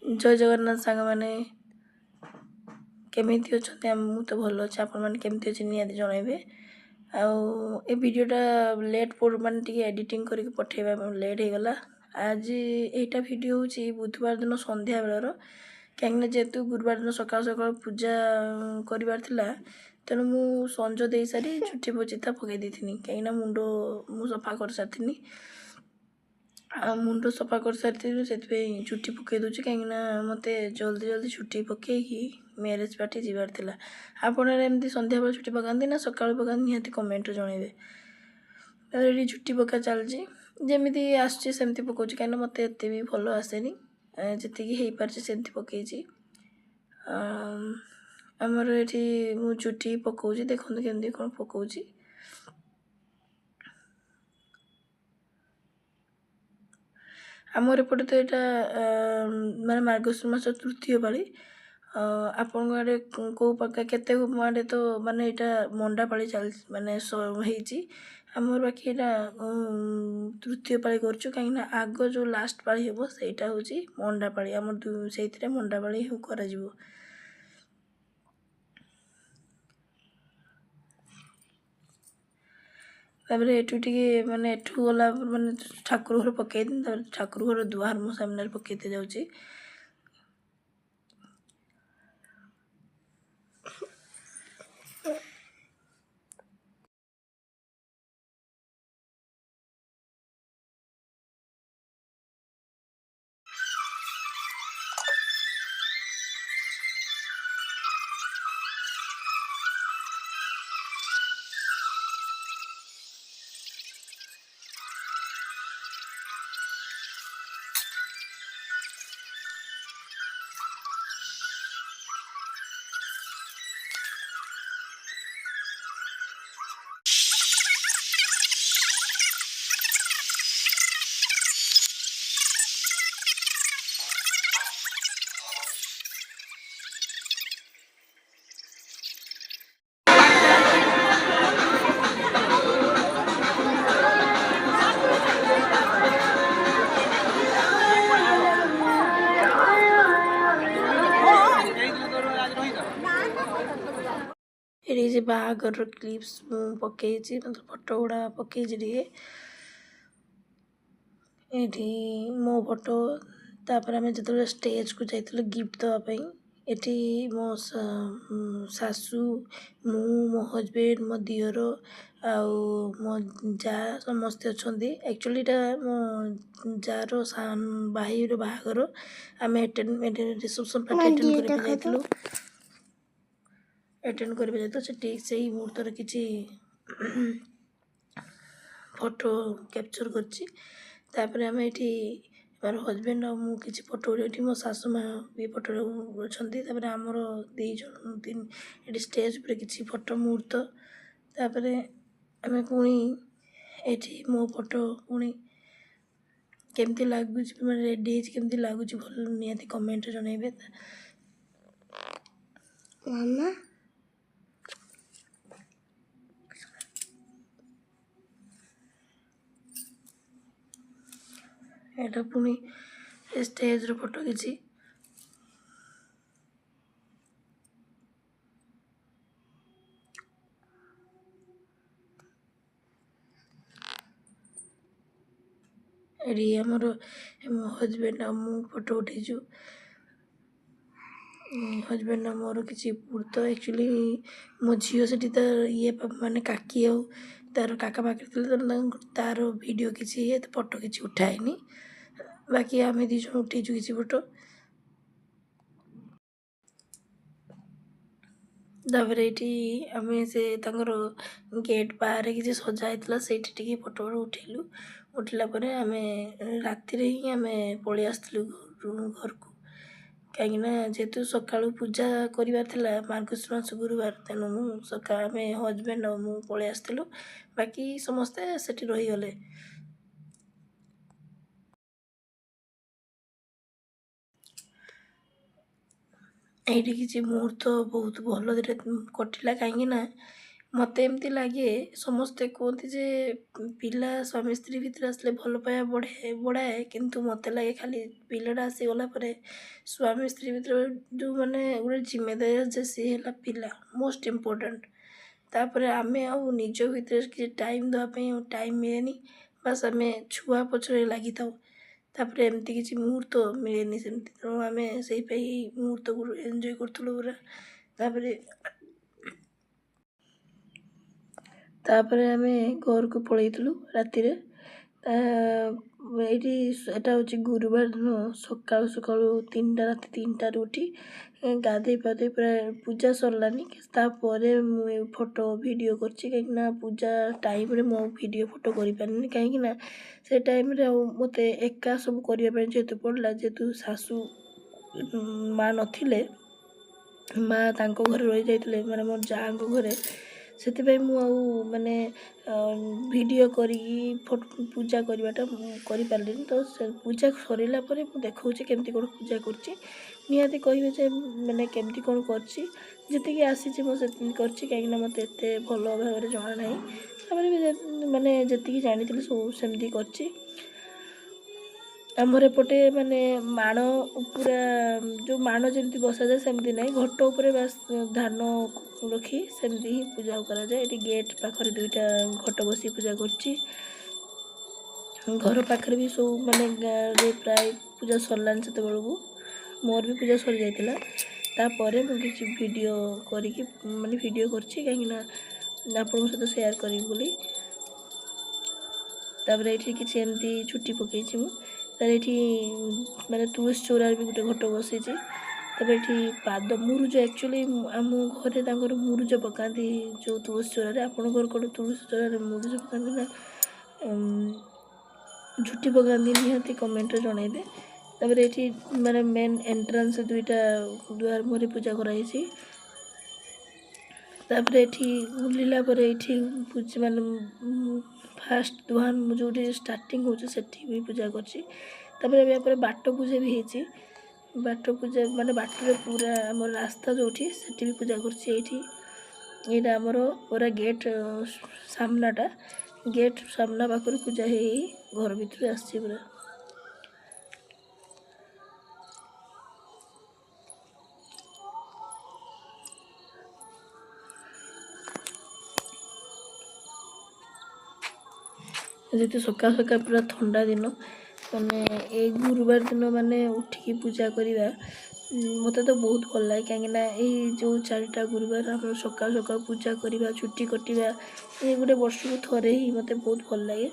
जय जगन्नाथ सांग मैंने केमिति अछंती मु तो भल अच्छे आपण मैंने केमिति अच्छे निहाती जनइबे ए वीडियोटा लेट पोड माने टिके एडिटिंग करके पठेबा लेट हो गला। आज एटा वीडियो होची बुधवार दिन संध्या बेलर कहीं जेहेतु गुरुवार दिन सकाल सकाल पूजा करिवार थिला तेणु मु संज दे सारी छुट्टी पोचिता पकई देथिनी कहीं मुंड मु सफा कर सारिथिनी मुंड सफा कर सारी से छुट्टी पकई दूची कहीं मते जल्दी जल्दी छुट्टी पकईकी मैरेज पार्टी जीवार थिला। आपण एमती संध्या बेला छुट्टी पकाती ना सकाळ पकाती निहाती कमेंट जनइबे। ये छुट्टी पका चलची जमीती आसची सेमती पकाउची कहीं मते एते भी भल आसेनी जी हो पार्ची सेमती पकईची। आमर ये मु छुट्टी पकाउची देखो केमती कौन पकाउची। आमर एपटे तो यहाँ माने मार्गशीर मास तृतीय पाली आपण आड़े कौ पक्का केते आड़े तो माने यहाँ मंडा पाली चल माने आमर बाकी यहाँ तृतीय पाली करछु कहीं आग जो लास्ट पाली हे सेटा हूँ मंडा पाली आमर से मंडा पाली करा जिवो। तापर एठू टिके माने एठू गला माने ठाकुर घर पकई दिन तापर ठाकुर घर दुआर मो सामने पकईते जाउची। ये बाहागर क्लिप्स पकई मतलब फोटो गुड़ा पकई ये मो फोटो तापर आम जो स्टेज को जाइल गिफ्ट देवाई एटी मो सासू मु मो हजबैंड मो दियर आउ मो जा समस्ते अच्छा एक्चुअली मो जार भाई बाहागर आम रिसेप्शन पार्टी अटेंड करबे तो से मुहूर्त किसी फोटो कैप्चर करछि। तापर आम ये मोर हजबैंड और मु किसी फोटो ये मो सासू माँ भी फोटो अच्छा आमर दी जन तीन ये स्टेज पर किसी फोटो मुहूर्त तापर आम पुणी ये मो फोटो पुणी केमती लगुच मैं रेडी केमती लगुच भल निहाती कमेंट जनइबे। मामा एटा पुणी स्टेज रो फोटो किसी ये आमर मो हजबैंड आ मु फोटो उठेचु हजबैंड मोर किसी मुहूर्त एक्चुअली मो झील से ये माने काकी आ तार काका पाखे तार वीडियो किसी फोटो किसी उठाएनी बाकी आम दी जन उठेचु किसी फोटो। तापर ये आम से गेट बाहर किसी सजा से फोटो उठेलु उठला आम राति ही आम पलि आसलु घर को कहीं जेहेतु सका पूजा करार मार्गशीर मास गुरुवार तेणु सका आम हजबैंड और मु पलि आसलु बाकी समस्ते से रहीगले। ये किसी मुहूर्त बहुत भल कटिला कहीं ମୋତେ ଏମିତି ଲାଗେ ସମସ୍ତେ କୁହନ୍ତି ଯେ ପିଲା ସ୍ୱାମୀ ସ୍ତ୍ରୀ ଭିତରେ ଆସିଲେ ଭଲ ପାଇବା ବଢ଼ାଏ କିନ୍ତୁ ମୋତେ ଲାଗେ ଖାଲି ପିଲାଟା ଆସିଗଲା ପରେ ସ୍ୱାମୀ ସ୍ତ୍ରୀ ଭିତରେ ଯେଉଁମାନେ ଗୋଟେ ଜିମେଦାରୀ ଯେ ସିଏ ହେଲା ପିଲା ମୋଷ୍ଟ ଇମ୍ପୋର୍ଟାଣ୍ଟ। ତାପରେ ଆମେ ଆଉ ନିଜ ଭିତରେ କିଛି ଟାଇମ୍ ଦେବା ପାଇଁ ଆଉ ଟାଇମ୍ ମିଳେନି। ବାସ୍ ଆମେ ଛୁଆ ପଛରେ ଲାଗିଥାଉ। ତାପରେ ଏମିତି କିଛି ମୁହୂର୍ତ୍ତ ମିଳେନି ସେମିତି, ତେଣୁ ଆମେ ସେଇପାଇଁ ମୁହୂର୍ତ୍ତକୁ ଏନ୍ଜୟ କରୁଥିଲୁ ପୁରା। ତାପରେ ଆମେ ଘରକୁ ପଳେଇଥିଲୁ ରାତିରେ। ଏଇଠି ଏଟା ହେଉଛି ଗୁରୁବାର ଦିନ ସକାଳୁ ସକାଳୁ ରାତି 3ଟାରୁ ଉଠି ଗାଧେଇ ପାଧେଇ ପୁରା ପୂଜା ସରିଲାନି। ତାପରେ ମୁଁ ଏ ଫଟୋ ଭିଡ଼ିଓ କରିଛି, କାହିଁକିନା ପୂଜା ଟାଇମ୍ରେ ମୁଁ ଆଉ ଭିଡ଼ିଓ ଫଟୋ କରିପାରିନି, କାହିଁକିନା ସେ ଟାଇମ୍ରେ ଆଉ ମୋତେ ଏକା ସବୁ କରିବା ପାଇଁ ଯେହେତୁ ପଡ଼ିଲା, ଯେହେତୁ ଶାଶୁ ମା ନଥିଲେ, ମା ତାଙ୍କ ଘରେ ରହିଯାଇଥିଲେ, ମାନେ ମୋ ଯାଆଙ୍କ ଘରେ। ସେଥିପାଇଁ ମୁଁ ଆଉ ମାନେ ଭିଡ଼ିଓ କରିକି ପୂଜା କରିବାଟା ମୁଁ କରିପାରିଲିନି। ତ ସେ ପୂଜା ସରିଲା ପରେ ମୁଁ ଦେଖାଉଛି କେମିତି କ'ଣ ପୂଜା କରୁଛି। ନିହାତି କହିବେ ଯେ ମାନେ କେମିତି କ'ଣ କରିଛି। ଯେତିକି ଆସିଛି ମୁଁ ସେତିକି କରିଛି, କାହିଁକିନା ମୋତେ ଏତେ ଭଲ ଭାବରେ ଜଣା ନାହିଁ। ତାପରେ ବି ମାନେ ଯେତିକି ଜାଣିଥିଲି ସବୁ ସେମିତି କରିଛି। ଆମର ଏପଟେ ମାନେ ମାଣ ପୁରା ଯେଉଁ ମାଣ ଯେମିତି ବସାଯାଏ ସେମିତି ନାହିଁ, ଘଟ ଉପରେ ବାସ୍ ଧାନ ରଖି ସେମିତି ହିଁ ପୂଜା କରାଯାଏ। ଏଠି ଗେଟ୍ ପାଖରେ 2ଟା ଘଟ ବସି ପୂଜା କରୁଛି। ଘର ପାଖରେ ବି ସବୁ ମାନେ ଗାଁରେ ପ୍ରାୟ ପୂଜା ସରିଲାଣି ସେତେବେଳକୁ, ମୋର ବି ପୂଜା ସରିଯାଇଥିଲା। ତାପରେ ମୁଁ କିଛି ଭିଡ଼ିଓ କରିକି ମାନେ ଭିଡ଼ିଓ କରିଛି, କାହିଁକିନା ଆପଣଙ୍କ ସହିତ ସେୟାର କରିବି ବୋଲି। ତାପରେ ଏଠି କିଛି ଏମିତି ଚୁଟି ପକେଇଛି ମୁଁ। ତାପରେ ଏଠି ମାନେ ତୁଳସୀ ଚଉରାରେ ବି ଗୋଟେ ଘଟ ବସେଇଛି। ତାପରେ ଏଠି ପାଦ ମୁରୁଜ, ଆକ୍ଚୁଆଲି ଆମ ଘରେ ତାଙ୍କର ମୁରୁଜ ପକାନ୍ତି ଯେଉଁ ତୁଳସୀ ଚଉରାରେ। ଆପଣଙ୍କର କ'ଣ ତୁଳସୀ ଚଉରାରେ ମୁରୁଜ ପକାନ୍ତି ନା ଝୁଟି ପକାନ୍ତି, ନିହାତି କମେଣ୍ଟରେ ଜଣାଇବେ। ତାପରେ ଏଠି ମାନେ ମେନ୍ ଏଣ୍ଟ୍ରାନ୍ସ 2ଟା ଦୁଆର ମୁହଁରେ ପୂଜା କରାଯାଇଛି। ତାପରେ ଏଠି ବୁଲିଲା ପରେ ଏଇଠି ପୂଜା ମାନେ ଫାର୍ଷ୍ଟ ଦୁଆର ଯେଉଁଠି ଷ୍ଟାର୍ଟିଂ ହେଉଛି ସେଠି ବି ପୂଜା କରିଛି। ତାପରେ ଏହାପରେ ବାଟ ପୂଜା ବି ହେଇଛି। ବାଟ ପୂଜା ମାନେ ବାଟରେ ପୁରା ଆମର ରାସ୍ତା ଯେଉଁଠି ସେଠି ବି ପୂଜା କରୁଛି। ଏଇଟା ଆମର ପୁରା ଗେଟ୍ ସାମ୍ନାଟା, ଗେଟ୍ ସାମ୍ନା ପାଖରୁ ପୂଜା ହେଇ ଘର ଭିତରୁ ଆସିଛି ପୁରା। ଯେହେତୁ ସକାଳ ସକାଳ ପୁରା ଥଣ୍ଡା ଦିନ, ମାନେ ଏଇ ଗୁରୁବାର ଦିନ ମାନେ ଉଠିକି ପୂଜା କରିବା ମୋତେ ତ ବହୁତ ଭଲ ଲାଗେ। କାହିଁକିନା ଏଇ ଯେଉଁ 4ଟା ଗୁରୁବାର ଆମର ସକାଳୁ ସକାଳୁ ପୂଜା କରିବା, ଚୁଟି କଟିବା, ଏ ଗୋଟେ ବର୍ଷକୁ ଥରେ ହିଁ ମୋତେ ବହୁତ ଭଲ ଲାଗେ।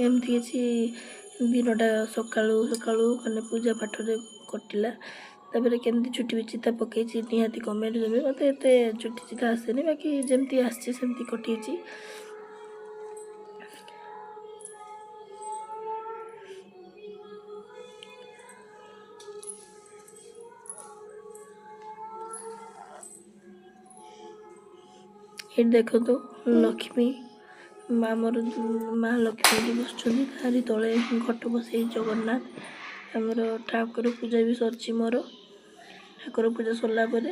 ଏମିତି କିଛି ଦିନଟା ସକାଳୁ ସକାଳୁ ମାନେ ପୂଜା ପାଠରେ କଟିଲା। ତାପରେ କେମିତି ଚୁଟି ବି ଚିତା ପକେଇଛି ନିହାତି କମେଣ୍ଟ ଦେବେ। ମୋତେ ଏତେ ଚୁଟି ଚିତା ଆସେନି, ବାକି ଯେମିତି ଆସିଛି ସେମିତି କଟିଛି। ଏଠି ଦେଖନ୍ତୁ ଲକ୍ଷ୍ମୀ ଆମର ମା ଲକ୍ଷ୍ମୀ ଏଠି ବସୁଛନ୍ତି, ତାରି ତଳେ ଘଟ ବସେଇ ଜଗନ୍ନାଥ। ଆମର ଠାକୁର ପୂଜା ବି ସରିଛି ମୋର। ଠାକୁର ପୂଜା ସରିଲା ପରେ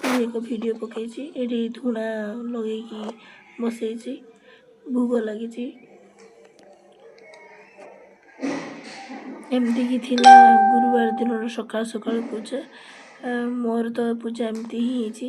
ମୁଁ ଏକ ଭିଡ଼ିଓ ପକେଇଛି। ଏଠି ଧୂଣା ଲଗେଇକି ବସେଇଛି, ଭୋଗ ଲାଗିଛି। ଏମିତିକି ଥିଲା ଗୁରୁବାର ଦିନର ସକାଳୁ ସକାଳୁ ପୂଜା। ମୋର ତ ପୂଜା ଏମିତି ହିଁ ହେଇଛି।